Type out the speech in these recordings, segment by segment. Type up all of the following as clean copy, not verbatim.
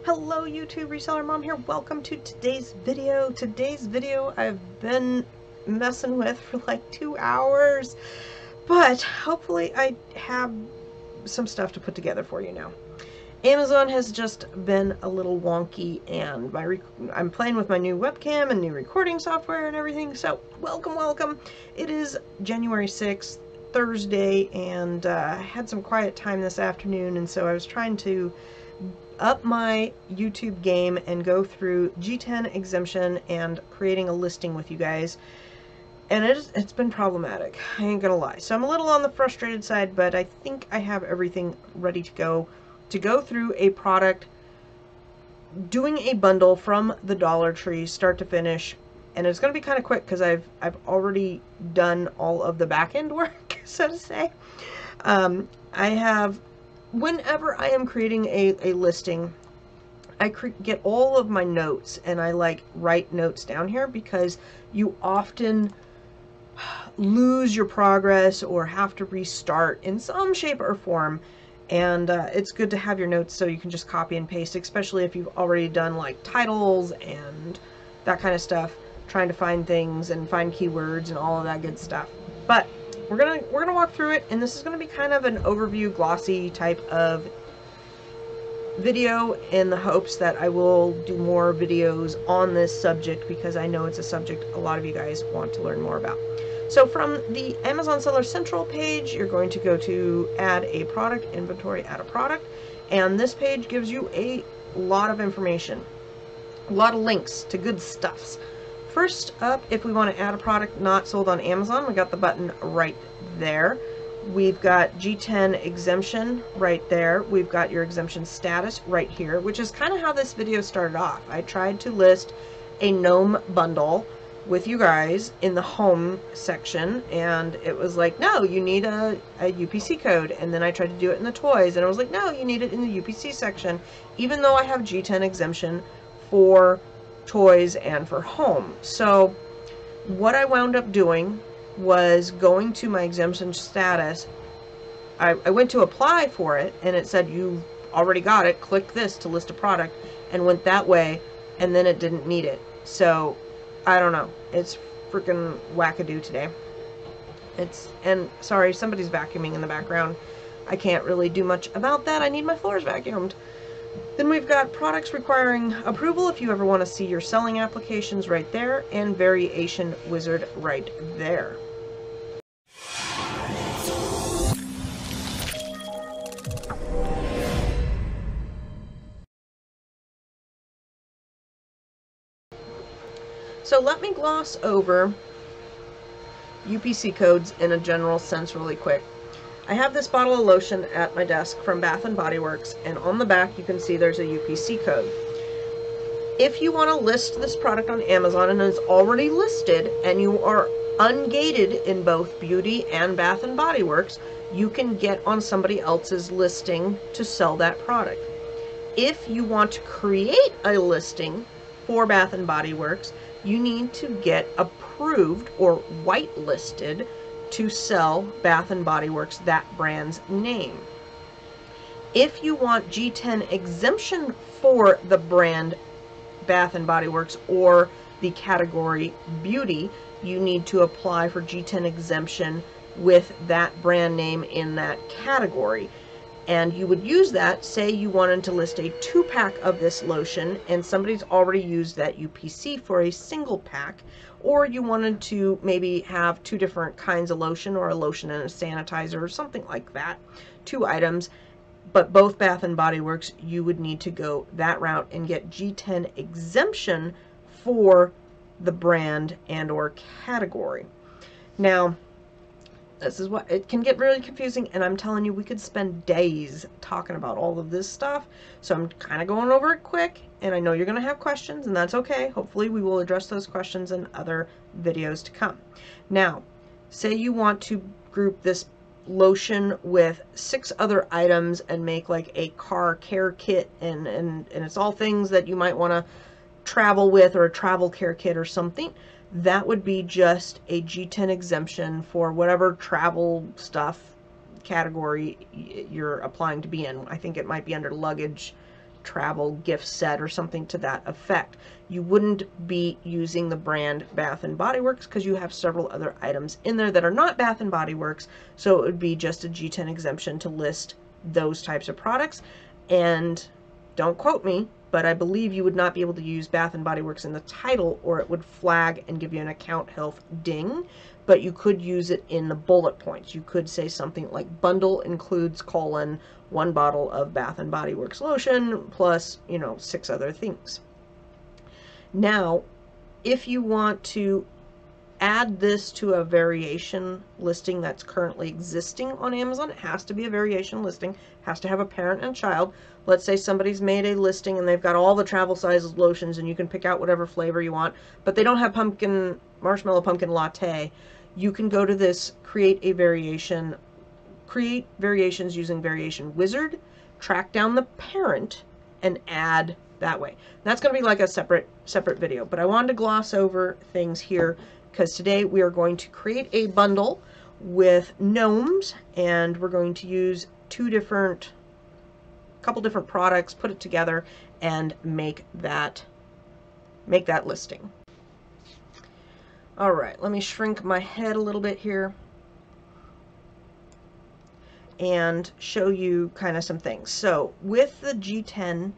Hello YouTube, Reseller Mom here. Welcome to today's video. Today's video I've been messing with for like 2 hours, but hopefully I have some stuff to put together for you now. Amazon has just been a little wonky, and I'm playing with my new webcam and new recording software and everything, so welcome. It is January 6th, Thursday, and I had some quiet time this afternoon, and so I was trying to up my YouTube game and go through GTIN exemption and creating a listing with you guys, and it's been problematic, I ain't gonna lie. So I'm a little on the frustrated side, but I think I have everything ready to go through a product, doing a bundle from the Dollar Tree start to finish. And it's going to be kind of quick because I've already done all of the back end work, so to say. I have, whenever I am creating a listing, I get all of my notes, and I like write notes down here because you often lose your progress or have to restart in some shape or form. And it's good to have your notes so you can just copy and paste, especially if you've already done like titles and that kind of stuff, trying to find things and find keywords and all of that good stuff. But we're gonna walk through it, and this is gonna be kind of an overview, glossy type of video, in the hopes that I will do more videos on this subject because I know it's a subject a lot of you guys want to learn more about. So from the Amazon Seller Central page, you're going to go to add a product, inventory, add a product, and this page gives you a lot of information, a lot of links to good stuffs. First up, if we want to add a product not sold on Amazon, we got the button right there. We've got GTIN exemption right there. We've got your exemption status right here, which is kind of how this video started off. I tried to list a gnome bundle with you guys in the home section, and it was like, no, you need a UPC code. And then I tried to do it in the toys, and it was like, no, you need it in the UPC section, even though I have GTIN exemption for toys and for home. So what I wound up doing was going to my exemption status. I went to apply for it, and it said, you've already got it, click this to list a product, and went that way, and then it didn't need it. So I don't know, it's freaking wackadoo today. And sorry, somebody's vacuuming in the background. I can't really do much about that. I need my floors vacuumed. Then we've got products requiring approval, if you ever want to see your selling applications, right there, and variation wizard right there. So let me gloss over UPC codes in a general sense really quick. I have this bottle of lotion at my desk from Bath & Body Works, and on the back you can see there's a UPC code. If you want to list this product on Amazon and it's already listed and you are ungated in both Beauty and Bath & Body Works, you can get on somebody else's listing to sell that product. If you want to create a listing for Bath & Body Works, you need to get approved or whitelisted to sell Bath & Body Works, that brand's name. If you want GTIN exemption for the brand Bath & Body Works or the category Beauty, you need to apply for GTIN exemption with that brand name in that category. And you would use that, say you wanted to list a 2-pack of this lotion and somebody's already used that UPC for a single pack, or you wanted to maybe have 2 different kinds of lotion, or a lotion and a sanitizer or something like that, 2 items, but both Bath & Body Works, you would need to go that route and get GTIN exemption for the brand and or category. Now, this is what it can get really confusing, and I'm telling you, we could spend days talking about all of this stuff, so I'm kind of going over it quick, and I know you're going to have questions, and that's okay. Hopefully we will address those questions in other videos to come. Now, say you want to group this lotion with 6 other items and make like a car care kit, and it's all things that you might want to travel with, or a travel care kit or something. That would be just a GTIN exemption for whatever travel stuff category you're applying to be in. I think it might be under luggage travel gift set or something to that effect. You wouldn't be using the brand Bath and Body Works because you have several other items in there that are not Bath and Body Works, so it would be just a GTIN exemption to list those types of products. And don't quote me, but I believe you would not be able to use Bath and Body Works in the title, or it would flag and give you an account health ding, but you could use it in the bullet points. You could say something like bundle includes : 1 bottle of Bath and Body Works lotion plus, 6 other things. Now, if you want to add this to a variation listing that's currently existing on Amazon, it has to be a variation listing, has to have a parent and child. Let's say somebody's made a listing and they've got all the travel sizes lotions and you can pick out whatever flavor you want, but they don't have marshmallow pumpkin latte. You can go to this, create variations using Variation Wizard, track down the parent, and add that way. That's going to be like a separate video, but I wanted to gloss over things here because today we are going to create a bundle with gnomes, and we're going to use couple different products, put it together, and make that listing. All right, let me shrink my head a little bit here and show you kind of some things. So with the GTIN,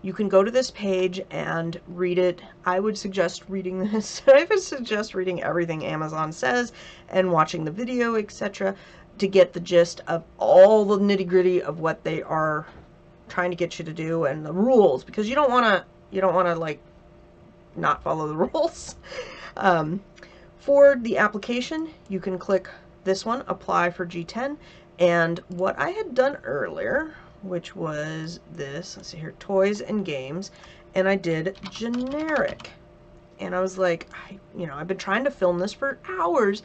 you can go to this page and read it. I would suggest reading this. I would suggest reading everything Amazon says and watching the video, etc., to get the gist of all the nitty-gritty of what they are trying to get you to do and the rules, because you don't want to like not follow the rules. For the application, you can click this one, apply for GTIN, and what I had done earlier, which was this, let's see here, toys and games, and I did generic. And I was like, I've been trying to film this for hours,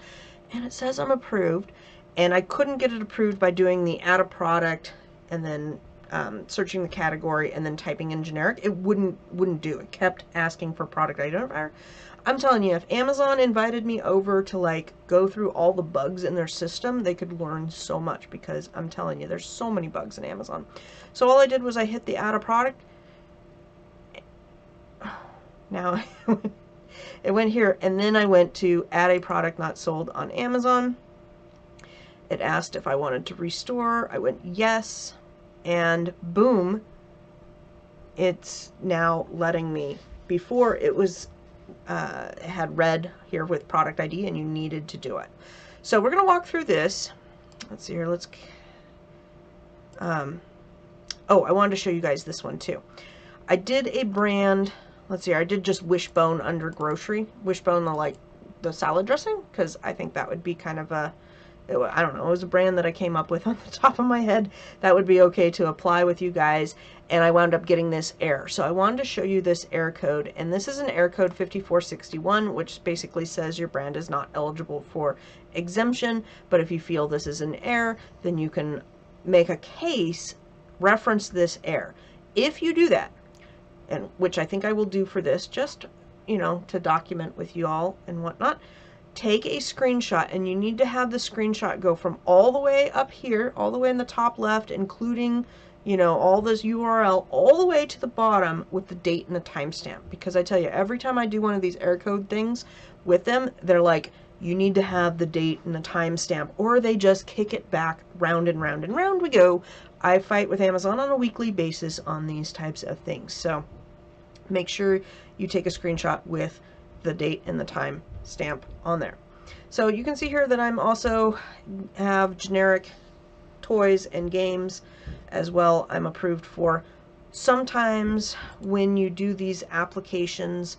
and it says I'm approved, and I couldn't get it approved by doing the add a product and then searching the category and then typing in generic. It wouldn't do. It kept asking for product identifier. I'm telling you, if Amazon invited me over to like go through all the bugs in their system, they could learn so much, because I'm telling you, there's so many bugs in Amazon. So all I did was I hit the add a product. Now it went here, and then I went to add a product not sold on Amazon. It asked if I wanted to restore. I went yes, and boom, it's now letting me. Before it was it had red here with product ID and you needed to do it. So we're going to walk through this. Let's see here. Oh, I wanted to show you guys this one too. I did a brand, let's see here, I did just Wishbone under grocery. Wishbone, the salad dressing, because I think that would be kind of a, I don't know, it was a brand that I came up with on the top of my head that would be okay to apply with you guys, and I wound up getting this error. So I wanted to show you this error code, and this is an error code 5461, which basically says your brand is not eligible for exemption, but if you feel this is an error, then you can make a case, reference this error. If you do that, and which I think I will do for this, just, to document with you all and whatnot, take a screenshot, and you need to have the screenshot go from all the way up here, all the way in the top left, including, all this URL, all the way to the bottom with the date and the timestamp. Because I tell you, every time I do one of these error code things with them, they're like, you need to have the date and the timestamp, or they just kick it back, round and round and round we go. I fight with Amazon on a weekly basis on these types of things. So make sure you take a screenshot with the date and the time stamp on there. So you can see here that I'm also have generic toys and games as well. I'm approved for. Sometimes when you do these applications,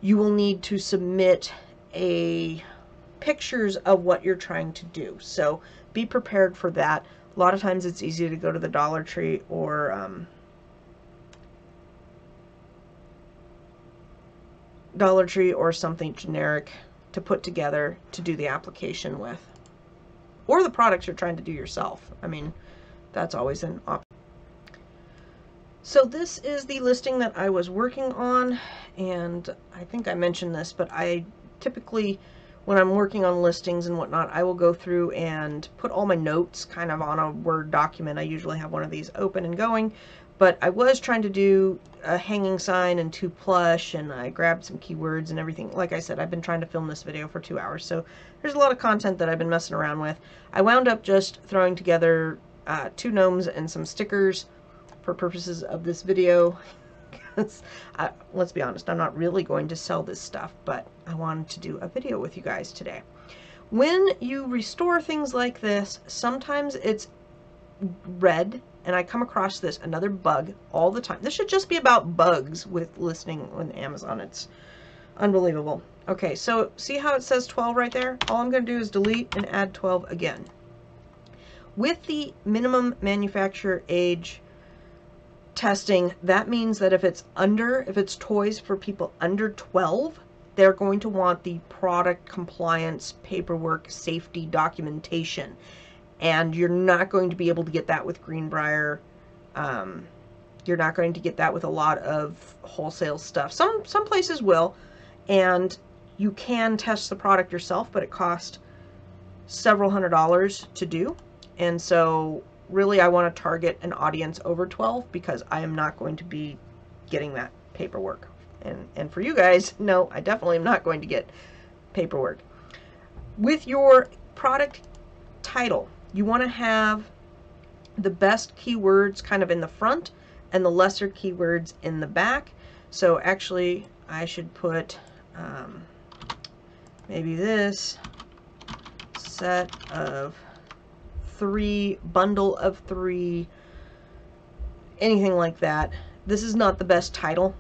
you will need to submit pictures of what you're trying to do. So be prepared for that. A lot of times it's easy to go to the Dollar Tree or something generic to put together to do the application with, or the products you're trying to do yourself. I mean, that's always an option. So this is the listing that I was working on, and I think I mentioned this, but I typically, when I'm working on listings and whatnot, I will go through and put all my notes kind of on a Word document. I usually have one of these open and going, But I was trying to do a hanging sign and 2 plush, and I grabbed some keywords and everything. Like I said, I've been trying to film this video for 2 hours, so there's a lot of content that I've been messing around with. I wound up just throwing together 2 gnomes and some stickers for purposes of this video. Let's be honest, I'm not really going to sell this stuff, but I wanted to do a video with you guys today. When you restore things like this, sometimes it's red, and I come across this, another bug, all the time. This should just be about bugs with listing on Amazon. It's unbelievable. Okay, so see how it says 12 right there? All I'm going to do is delete and add 12 again. With the minimum manufacturer age testing, that means that if it's toys for people under 12, they're going to want the product compliance, paperwork, safety documentation. And you're not going to be able to get that with Greenbrier. You're not going to get that with a lot of wholesale stuff. Some places will, and you can test the product yourself, but it costs several $100s to do. And so really I want to target an audience over 12 because I am not going to be getting that paperwork. And for you guys, no, I definitely am not going to get paperwork. With your product title, you want to have the best keywords kind of in the front and the lesser keywords in the back. So actually I should put maybe this set of 3, bundle of 3, anything like that. This is not the best title,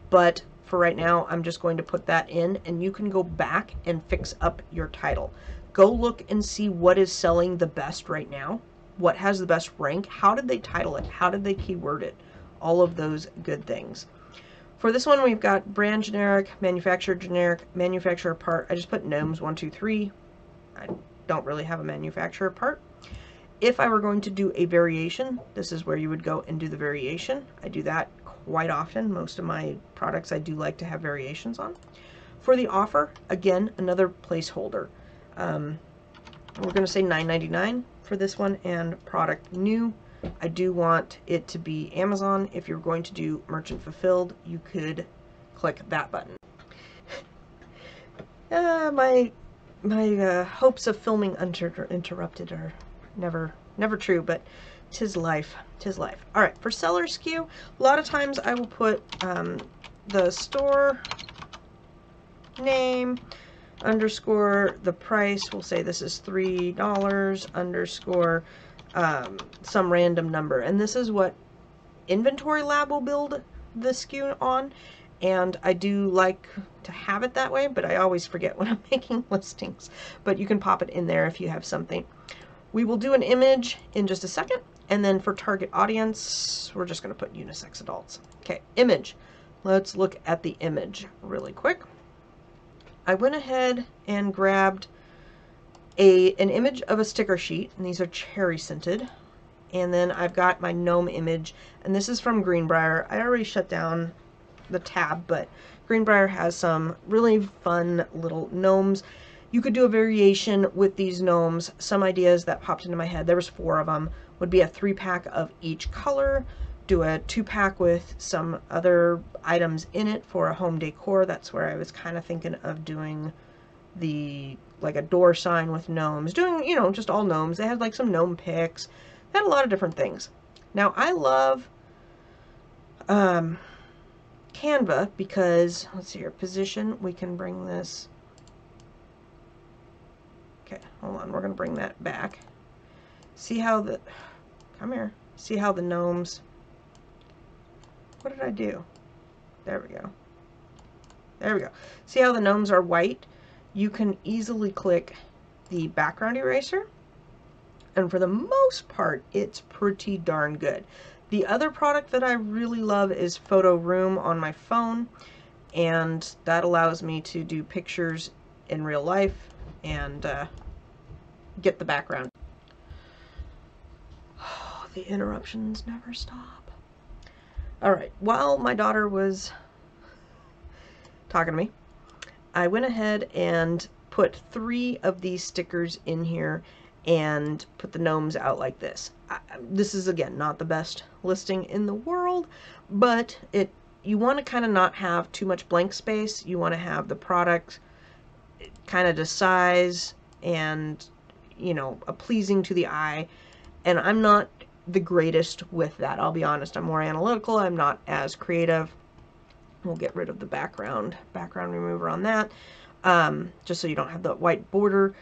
but for right now I'm just going to put that in, and you can go back and fix up your title. Go look and see what is selling the best right now, what has the best rank, how did they title it, how did they keyword it, all of those good things. For this one we've got brand generic, manufacturer part. I just put gnomes 1, 2, 3. I don't really have a manufacturer part. If I were going to do a variation, this is where you would go and do the variation. I do that quite often. Most of my products I do like to have variations on. For the offer, again, another placeholder. We're going to say $9.99 for this one, and product new. I do want it to be Amazon. If you're going to do merchant fulfilled, you could click that button. My hopes of filming uninterrupted are never true, but 'tis life. 'Tis life. All right, for seller SKU, a lot of times I will put the store name underscore the price. We'll say this is $3 underscore some random number, and this is what Inventory Lab will build the SKU on, and I do like to have it that way, but I always forget when I'm making listings. But you can pop it in there if you have something. We will do an image in just a second, and then for target audience, we're just going to put unisex adults. Okay, image. Let's look at the image really quick. I went ahead and grabbed an image of a sticker sheet, and these are cherry scented. And then I've got my gnome image, and this is from Greenbrier. I already shut down the tab, but Greenbrier has some really fun little gnomes. You could do a variation with these gnomes. Some ideas that popped into my head, there was 4 of them, would be a 3-pack of each color, do a 2-pack with some other items in it for a home decor. That's where I was kind of thinking of doing like a door sign with gnomes, doing, you know, just all gnomes. They had like some gnome picks. They had a lot of different things. Now I love Canva because, let's see here, position, we can bring this. Okay, hold on, we're going to bring that back. See how the, come here, see how the gnomes, what did I do? There we go. There we go. See how the gnomes are white? You can easily click the background eraser, and for the most part, it's pretty darn good. The other product that I really love is Photo Room on my phone, and that allows me to do pictures in real life and get the background. Oh, the interruptions never stop. All right, while my daughter was talking to me, I went ahead and put 3 of these stickers in here, and put the gnomes out like this. This is, again, not the best listing in the world, but you want to kind of not have too much blank space. You want to have the product kind of to size and, you know, pleasing to the eye. And I'm not the greatest with that, I'll be honest. I'm more analytical. I'm not as creative. We'll get rid of the background remover on that, just so you don't have the white border.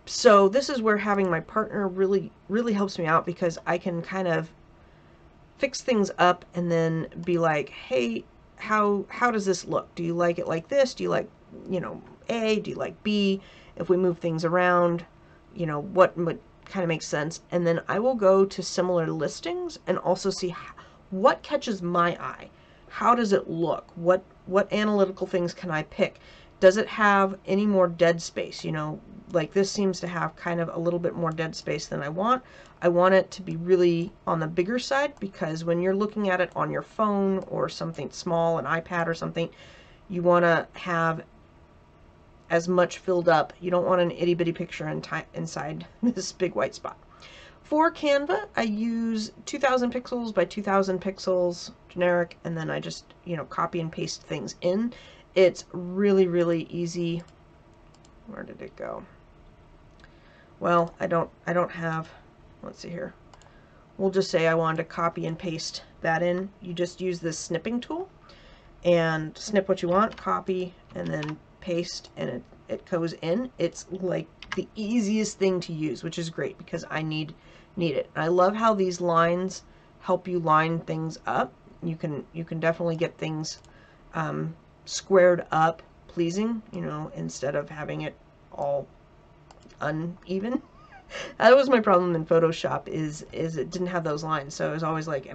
So this is where having my partner really helps me out, because I can kind of fix things up and then be like, hey, how does this look? Do you like it like this? Do you like, you know, A? Do you like B? If we move things around, you know, what kind of makes sense. And then I will go to similar listings and also see what catches my eye. How does it look? What analytical things can I pick? Does it have any more dead space? You know, like this seems to have kind of a little bit more dead space than I want. I want it to be really on the bigger side, because when you're looking at it on your phone or something small, an iPad or something, you want to have as much filled up. You don't want an itty bitty picture inside this big white spot. For Canva, I use 2000 pixels by 2000 pixels, generic, and then I just, you know, copy and paste things in. It's really easy. Where did it go? Well, I don't have, let's see here. We'll just say I wanted to copy and paste that in. You just use this snipping tool and snip what you want, copy, and then paste, and it goes in. It's like the easiest thing to use, which is great because I need it. I love how these lines help you line things up. You can definitely get things squared up, pleasing, you know, instead of having it all uneven. That was my problem in Photoshop, is it didn't have those lines. So I was always like,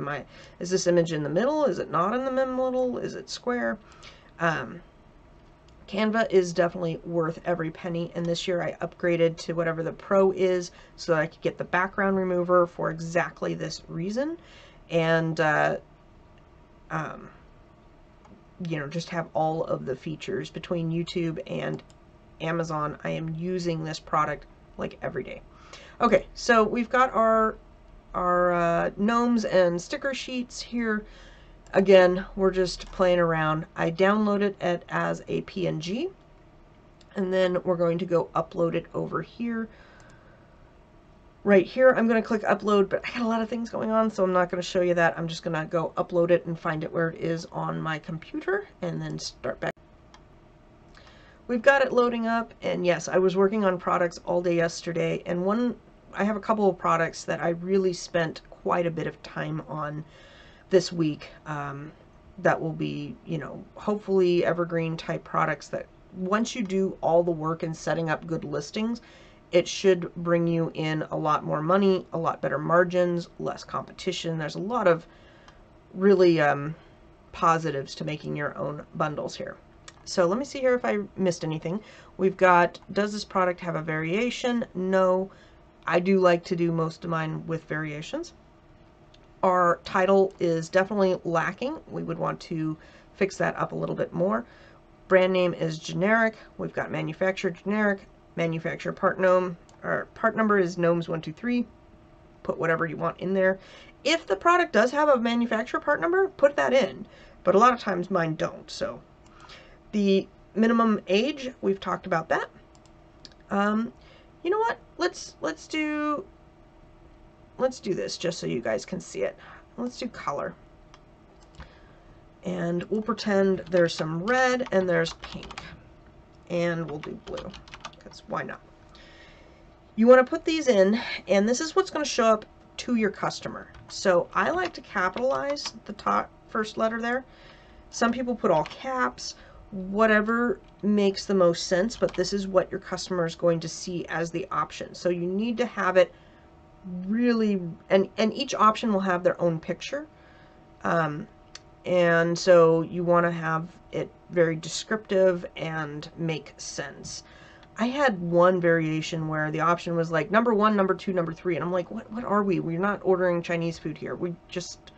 is this image in the middle? Is it not in the middle? Is it square? Canva is definitely worth every penny, and this year I upgraded to whatever the Pro is so that I could get the background remover for exactly this reason, and you know, just have all of the features. Between YouTube and Amazon, I am using this product like every day. Okay, so we've got our gnomes and sticker sheets here. Again, we're just playing around. I downloaded it as a PNG, and then we're going to go upload it over here. Right here, I'm going to click upload, but I got a lot of things going on, so I'm not going to show you that. I'm just going to go upload it and find it where it is on my computer, and then start back. We've got it loading up, and yes, I was working on products all day yesterday, and I have a couple of products that I really spent quite a bit of time on this week, that will be, you know, hopefully evergreen type products that once you do all the work in setting up good listings, it should bring you in a lot more money, a lot better margins, less competition. There's a lot of really positives to making your own bundles here. So let me see here if I missed anything. We've got, does this product have a variation? No. I do like to do most of mine with variations. Our title is definitely lacking. We would want to fix that up a little bit more. Brand name is generic. We've got manufacturer generic, manufacturer part gnome. Our part number is gnomes123. Put whatever you want in there. If the product does have a manufacturer part number, put that in. But a lot of times mine don't. So the minimum age, we've talked about that. You know what? Let's do this just so you guys can see it. Let's do color. And we'll pretend there's some red and there's pink. And we'll do blue, because why not? You want to put these in, and this is what's going to show up to your customer. So I like to capitalize the top first letter there. Some people put all caps, whatever makes the most sense, but this is what your customer is going to see as the option. So you need to have it really, and each option will have their own picture, and so you want to have it very descriptive and make sense. I had one variation where the option was like number 1, number 2, number 3, and I'm like, what are we? We're not ordering Chinese food here. We just,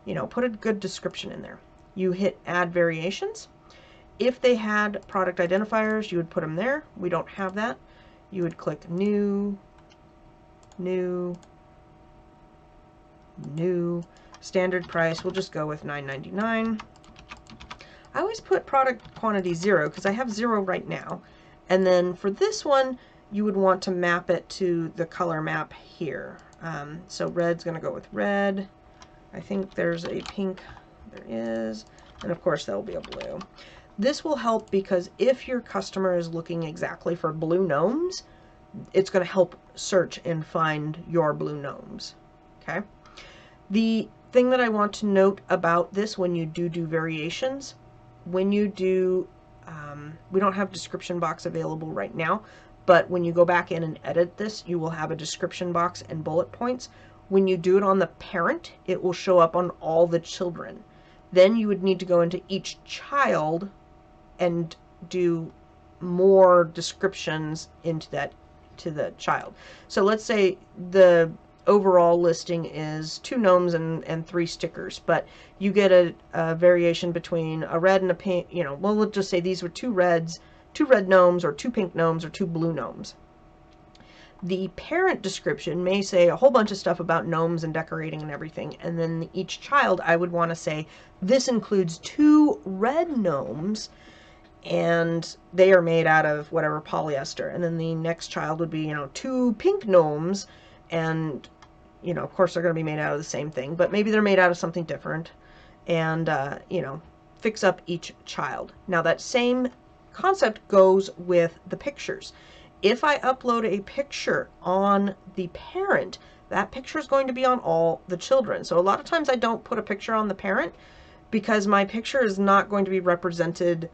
you know, put a good description in there. You hit add variations. If they had product identifiers, you would put them there. We don't have that. You would click new, new, standard price. We'll just go with $9.99. I always put product quantity 0 because I have 0 right now. And then for this one, you would want to map it to the color map here. So red's going to go with red. I think there's a pink. There is. And of course, there'll be a blue. This will help because if your customer is looking exactly for blue gnomes, it's going to help search and find your blue gnomes. Okay. The thing that I want to note about this when you do variations, when you do, we don't have description box available right now, but when you go back in and edit this, you will have a description box and bullet points. When you do it on the parent, it will show up on all the children. Then you would need to go into each child and do more descriptions into that, to the child. So let's say the overall listing is 2 gnomes and 3 stickers, but you get a variation between a red and a pink, you know, well, let's just say these were 2 red gnomes, or 2 pink gnomes, or 2 blue gnomes. The parent description may say a whole bunch of stuff about gnomes and decorating and everything, and then each child, I would want to say, this includes 2 red gnomes, and they are made out of whatever polyester. And then the next child would be, you know, 2 pink gnomes, and, you know, of course they're going to be made out of the same thing, but maybe they're made out of something different, and, you know, fix up each child. Now that same concept goes with the pictures. If I upload a picture on the parent, that picture is going to be on all the children. So a lot of times I don't put a picture on the parent because my picture is not going to be represented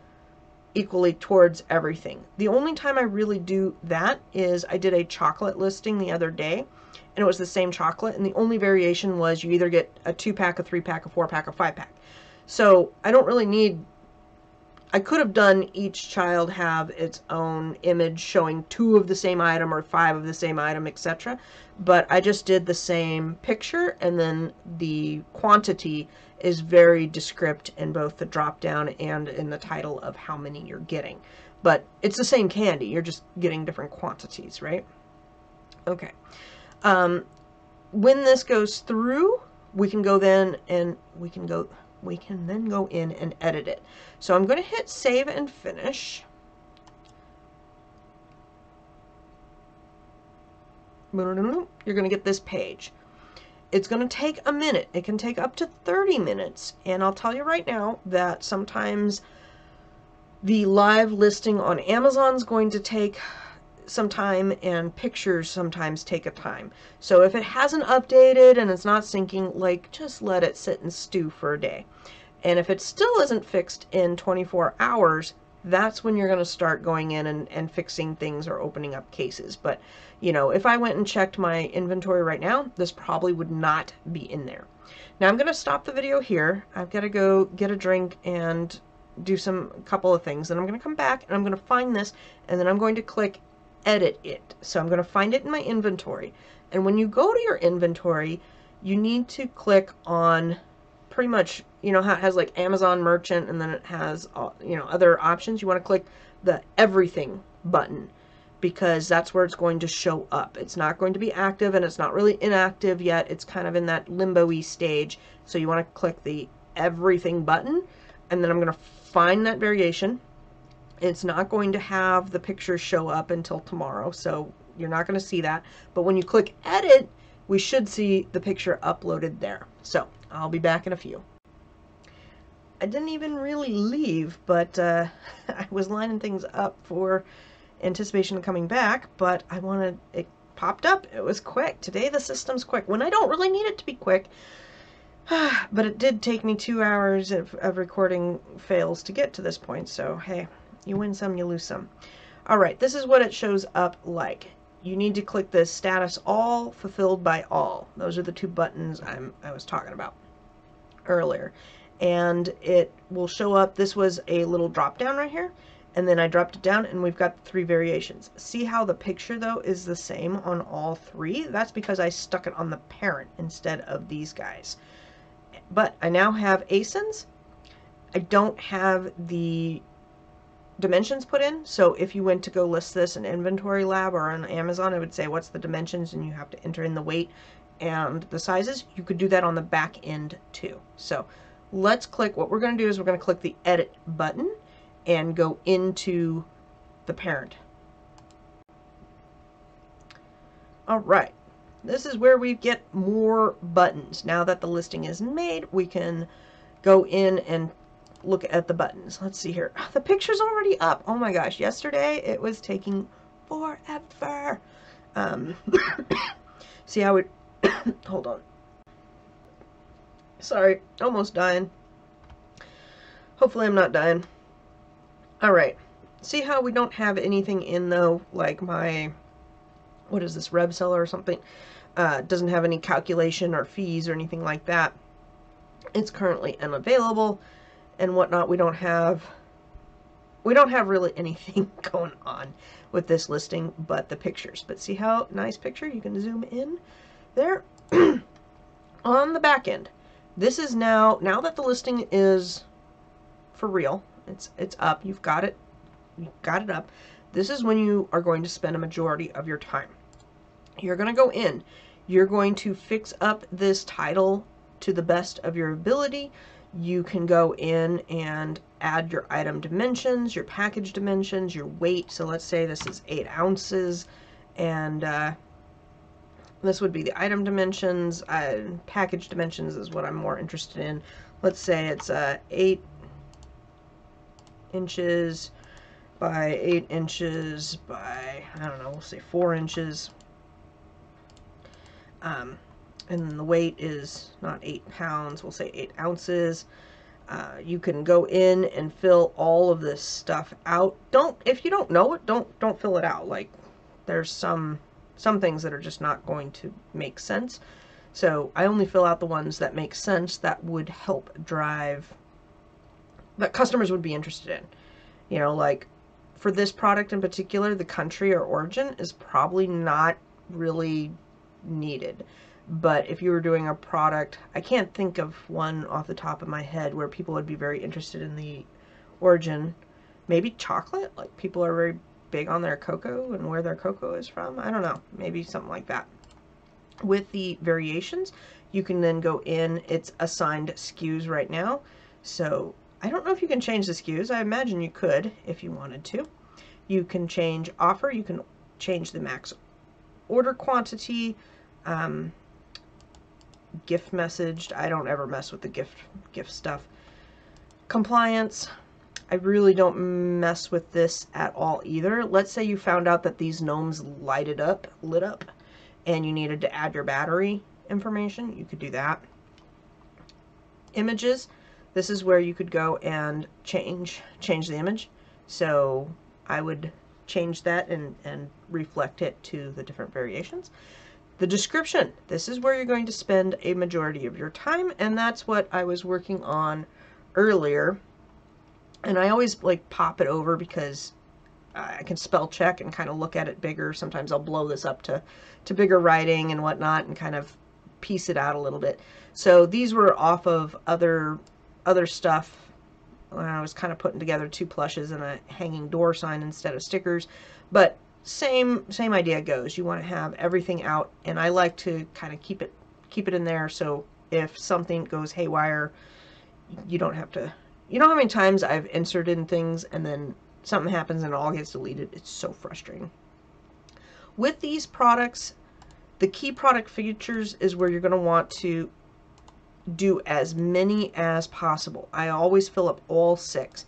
equally towards everything. The only time I really do that is I did a chocolate listing the other day, and it was the same chocolate, and the only variation was you either get a 2-pack, a 3-pack, a 4-pack, a 5-pack. So I don't really need, I could have done each child have its own image showing 2 of the same item or 5 of the same item, etc. But I just did the same picture, and then the quantity is very descriptive in both the drop down and in the title of how many you're getting. But it's the same candy, you're just getting different quantities, right? Okay. When this goes through, we can go then and we can then go in and edit it. So I'm going to hit save and finish. You're going to get this page. It's going to take a minute. It can take up to 30 minutes. And I'll tell you right now that sometimes the live listing on Amazon is going to take some time, and pictures sometimes take a time. So if it hasn't updated and it's not syncing, like, just let it sit and stew for a day. And if it still isn't fixed in 24 hours, that's when you're going to start going in and fixing things or opening up cases. But, you know, if I went and checked my inventory right now, this probably would not be in there. Now I'm going to stop the video here. I've got to go get a drink and do a couple of things. Then I'm going to come back and I'm going to find this, and then I'm going to click edit it. So I'm going to find it in my inventory. And when you go to your inventory, you need to click on pretty much, you know how it has like Amazon Merchant and then it has, you know, other options. You want to click the everything button because that's where it's going to show up. It's not going to be active, and it's not really inactive yet. It's kind of in that limbo-y stage. So you want to click the everything button, and then I'm going to find that variation. It's not going to have the pictures show up until tomorrow, so you're not going to see that. But when you click edit, we should see the picture uploaded there. So I'll be back in a few. I didn't even really leave, but I was lining things up for anticipation of coming back, but it popped up. It was quick. Today the system's quick when I don't really need it to be quick. But it did take me 2 hours of recording fails to get to this point, so hey, you win some, you lose some. Alright, this is what it shows up like. You need to click the status all, fulfilled by all. Those are the 2 buttons I was talking about earlier. And it will show up. This was a little drop down right here, and then I dropped it down and we've got 3 variations. See how the picture though is the same on all 3? That's because I stuck it on the parent instead of these guys. But I now have ASINs. I don't have the dimensions put in. So if you went to go list this in Inventory Lab or on Amazon, it would say what's the dimensions, and you have to enter in the weight and the sizes. You could do that on the back end too. So let's click, what we're going to do is we're going to click the edit button and go into the parent. All right, this is where we get more buttons. Now that the listing is made, we can go in and look at the buttons. Let's see here. The picture's already up. Oh my gosh, yesterday it was taking forever. See how it, hold on. Sorry, almost dying. Hopefully I'm not dying. All right, see how we don't have anything in though, like my, what is this, Reseller or something? Doesn't have any calculation or fees or anything like that. It's currently unavailable and whatnot. We don't have really anything going on with this listing but the pictures. But see how nice picture? You can zoom in there. On the back end, this is now that the listing is for real, it's up, you've got it up. This is when you are going to spend a majority of your time. You're going to go in, you're going to fix up this title to the best of your ability. You can go in and add your item dimensions, your package dimensions, your weight. So let's say this is 8 ounces, and this would be the item dimensions. Package dimensions is what I'm more interested in. Let's say it's 8 inches by 8 inches by, I don't know, we'll say 4 inches. And then the weight is not 8 pounds, we'll say 8 ounces. You can go in and fill all of this stuff out. If you don't know it, don't fill it out. Like, there's some things that are just not going to make sense. So I only fill out the ones that make sense, that would help drive, that customers would be interested in. You know, like for this product in particular, the country or origin is probably not really needed. But if you were doing a product, I can't think of one off the top of my head where people would be very interested in the origin. Maybe chocolate, like people are very big on their cocoa and where their cocoa is from. I don't know, maybe something like that. With the variations, you can then go in, it's assigned SKUs right now. So I don't know if you can change the SKUs. I imagine you could if you wanted to. You can change offer, you can change the max order quantity, gift messaged. I don't ever mess with the gift stuff. Compliance, I really don't mess with this at all either. Let's say you found out that these gnomes lit up, and you needed to add your battery information, you could do that. Images, this is where you could go and change the image. So I would change that and reflect it to the different variations. The description, this is where you're going to spend a majority of your time, and that's what I was working on earlier. And I always like pop it over because I can spell check and kind of look at it bigger. Sometimes I'll blow this up to bigger writing and whatnot and kind of piece it out a little bit. So these were off of other stuff when I was kind of putting together 2 plushes and a hanging door sign instead of stickers. But same idea goes. You want to have everything out, and I like to kind of keep it in there, so if something goes haywire, you don't have to. You know how many times I've inserted in things and then something happens and it all gets deleted? It's so frustrating. With these products, the key product features is where you're going to want to do as many as possible. I always fill up all 6.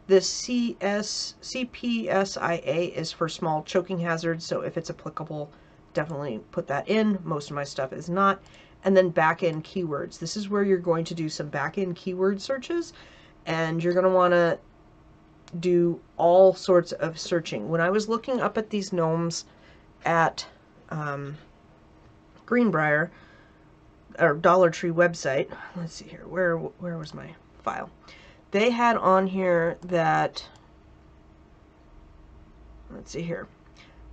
This CPSIA is for small choking hazards, so if it's applicable, definitely put that in. Most of my stuff is not. And then back-end keywords. This is where you're going to do some back-end keyword searches, and you're going to want to do all sorts of searching. When I was looking up at these gnomes at Greenbrier, or Dollar Tree website, let's see here, where was my file? They had on here that, let's see here,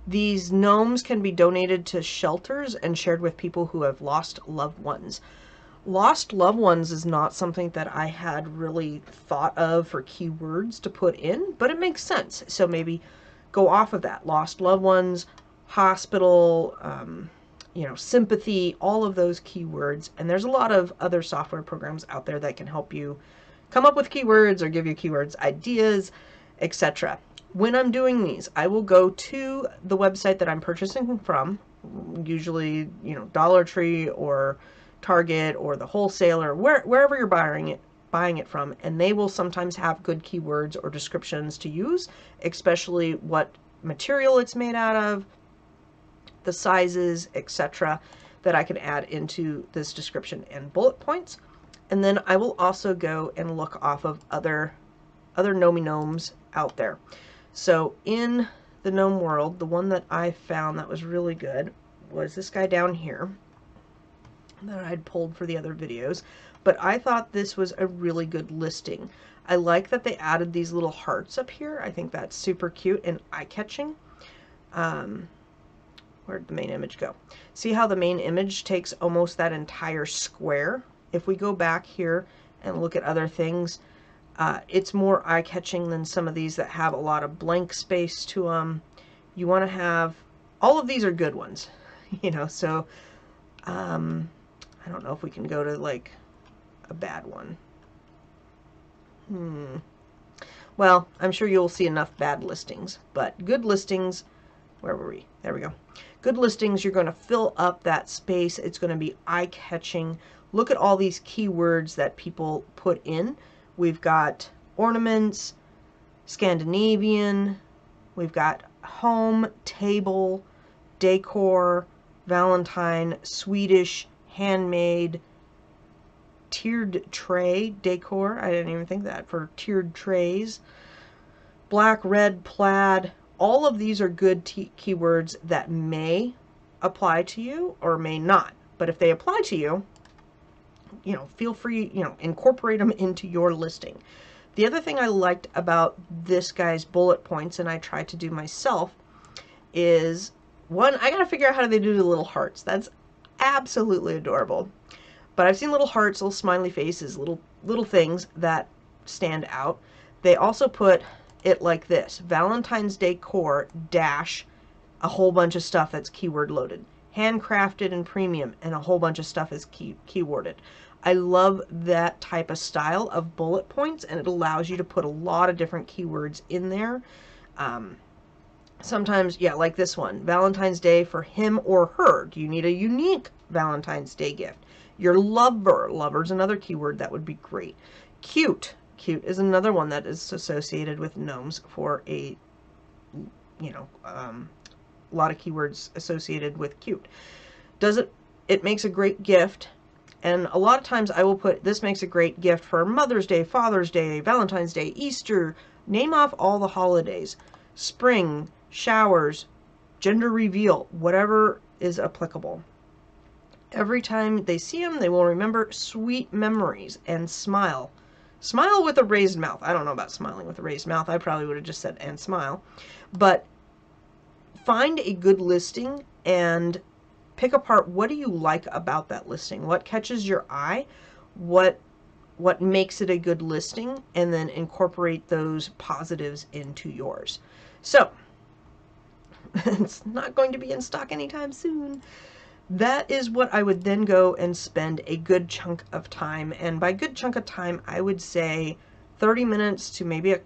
these gnomes can be donated to shelters and shared with people who have lost loved ones. Lost loved ones is not something that I had really thought of for keywords to put in, but it makes sense. So maybe go off of that. Lost loved ones, hospital, you know, sympathy, all of those keywords. And there's a lot of other software programs out there that can help you come up with keywords or give you keywords ideas, etc. When I'm doing these, I will go to the website that I'm purchasing from, usually, you know, Dollar Tree or Target or the wholesaler, wherever you're buying it from, and they will sometimes have good keywords or descriptions to use, especially what material it's made out of, the sizes, etc., that I can add into this description and bullet points. And then I will also go and look off of other gnomes out there. So in the gnome world, the one that I found that was really good was this guy down here that I'd pulled for the other videos, but I thought this was a really good listing. I like that they added these little hearts up here. I think that's super cute and eye-catching. Where'd the main image go? See how the main image takes almost that entire square? If we go back here and look at other things, it's more eye-catching than some of these that have a lot of blank space to them. You want to have, all of these are good ones, you know, so I don't know if we can go to like a bad one. Well, I'm sure you'll see enough bad listings, but good listings, where were we? There we go. Good listings, you're going to fill up that space. It's going to be eye-catching. Look at all these keywords that people put in. We've got ornaments, Scandinavian, we've got home, table, decor, Valentine, Swedish, handmade, tiered tray decor. I didn't even think that for tiered trays. Black, red, plaid. All of these are good keywords that may apply to you or may not. But if they apply to you, you know, feel free, you know, incorporate them into your listing. The other thing I liked about this guy's bullet points, and I tried to do myself, is one, I gotta figure out how they do the little hearts. That's absolutely adorable. But I've seen little hearts, little smiley faces, little things that stand out. They also put it like this: Valentine's Day core dash a whole bunch of stuff that's keyword loaded, handcrafted and premium, and a whole bunch of stuff is keyworded. I love that type of style of bullet points, and it allows you to put a lot of different keywords in there. Sometimes, yeah, like this one, Valentine's Day for him or her. Do you need a unique Valentine's Day gift? Your lover. Lover's another keyword that would be great. Cute. Cute is another one that is associated with gnomes for a, you know, a lot of keywords associated with cute. It makes a great gift. And a lot of times I will put, this makes a great gift for Mother's Day, Father's Day, Valentine's Day, Easter. Name off all the holidays. Spring, showers, gender reveal, whatever is applicable. Every time they see them, they will remember sweet memories and smile. Smile with a raised mouth. I don't know about smiling with a raised mouth. I probably would have just said and smile. But find a good listing and pick apart, what do you like about that listing? What catches your eye? What makes it a good listing? And then incorporate those positives into yours. So, it's not going to be in stock anytime soon. That is what I would then go and spend a good chunk of time. And by good chunk of time, I would say 30 minutes to maybe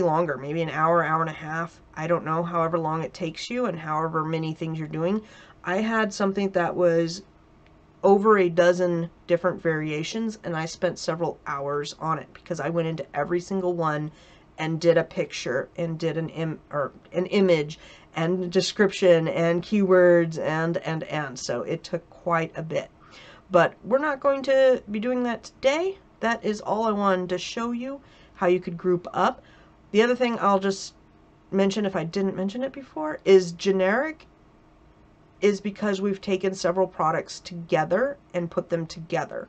longer, maybe an hour, hour and a half. I don't know, however long it takes you and however many things you're doing. I had something that was over a dozen different variations, and I spent several hours on it because I went into every single one and did a picture and did an image and description and keywords and so it took quite a bit. But we're not going to be doing that today. That is all I wanted to show you, how you could group up. The other thing I'll just mention, if I didn't mention it before, is generic is because we've taken several products together and put them together.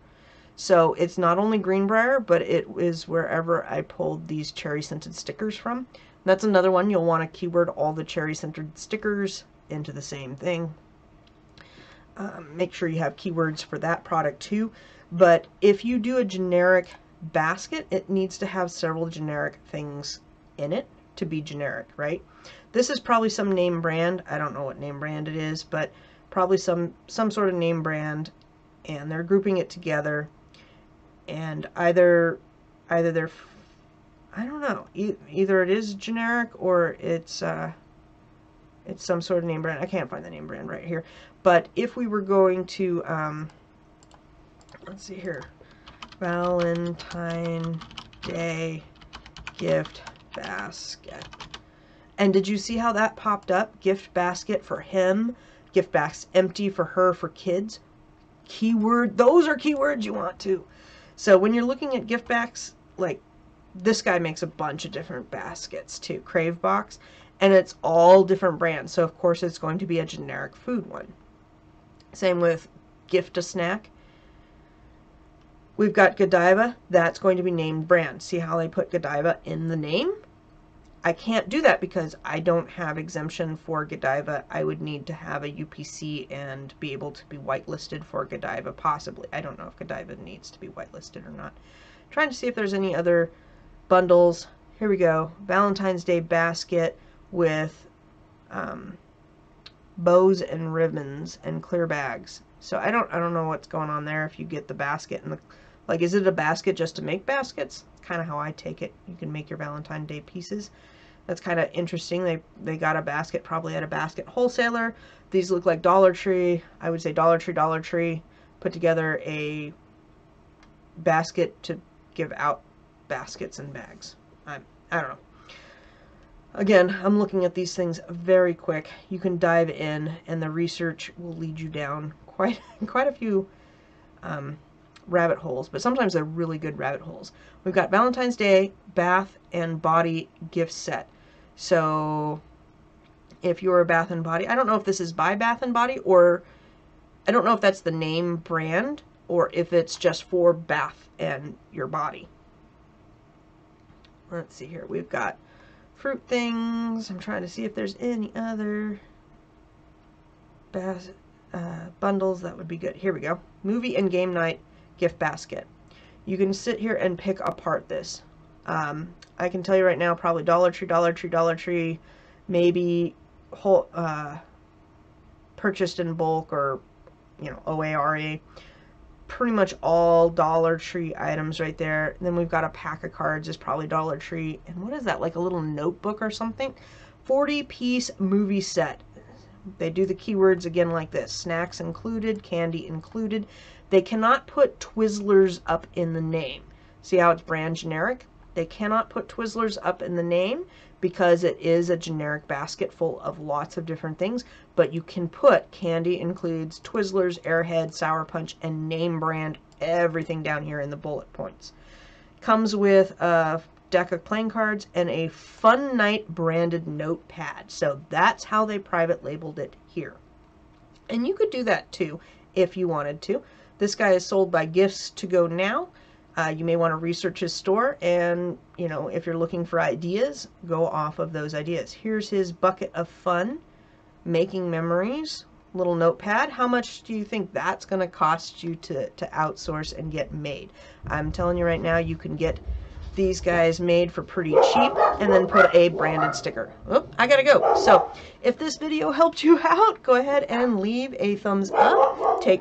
So it's not only Greenbrier, but it is wherever I pulled these cherry scented stickers from. That's another one. You'll want to keyword all the cherry scented stickers into the same thing. make sure you have keywords for that product too. But if you do a generic basket, it needs to have several generic things in it to be generic, right? This is probably some name brand. I don't know what name brand it is, but probably some sort of name brand, and they're grouping it together. And either they're, I don't know, either it is generic or it's some sort of name brand. I can't find the name brand right here. But if we were going to, let's see here, Valentine Day gift basket. And did you see how that popped up? Gift basket for him, gift bags empty for her, for kids. Keyword, those are keywords you want to. So when you're looking at gift bags, like this guy makes a bunch of different baskets too, Crave Box, and it's all different brands. So of course it's going to be a generic food one. Same with gift a snack. We've got Godiva, that's going to be named brand. See how they put Godiva in the name? I can't do that because I don't have exemption for Godiva. I would need to have a UPC and be able to be whitelisted for Godiva, possibly. I don't know if Godiva needs to be whitelisted or not. Trying to see if there's any other bundles. Here we go. Valentine's Day basket with bows and ribbons and clear bags. So I don't know what's going on there. If you get the basket and the, like, is it a basket just to make baskets? Kind of how I take it. You can make your Valentine's Day pieces. That's kind of interesting. They got a basket probably at a basket wholesaler. These look like Dollar Tree. I would say Dollar Tree put together a basket to give out baskets and bags. I don't know. Again, I'm looking at these things very quick. You can dive in and the research will lead you down quite a few rabbit holes, but sometimes they're really good rabbit holes. We've got Valentine's Day bath and body gift set. So if you're a Bath and Body, I don't know if this is by Bath and Body, or I don't know if that's the name brand or if it's just for bath and your body. Let's see here. We've got fruit things. I'm trying to see if there's any other bundles that would be good. Here we go. Movie and game night gift basket. You can sit here and pick apart this. I can tell you right now, probably Dollar Tree, maybe whole purchased in bulk, or OARA. Pretty much all Dollar Tree items right there. And then we've got a pack of cards is probably Dollar Tree. And what is that, like a little notebook or something? 40-piece movie set. They do the keywords again like this: snacks included, candy included. They cannot put Twizzlers up in the name. See how it's brand generic? They cannot put Twizzlers up in the name because it is a generic basket full of lots of different things, but you can put candy includes Twizzlers, Airhead, Sour Punch, and name brand, everything down here in the bullet points. Comes with a deck of playing cards and a Fun Night branded notepad. So that's how they private labeled it here. And you could do that too if you wanted to. This guy is sold by Gifts to Go Now. You may want to research his store, and if you're looking for ideas, go off of those ideas. Here's his bucket of fun, making memories, little notepad. How much do you think that's going to cost you to outsource and get made? I'm telling you right now, you can get these guys made for pretty cheap and then put a branded sticker. Oh, I gotta go. So if this video helped you out, go ahead and leave a thumbs up. Take care.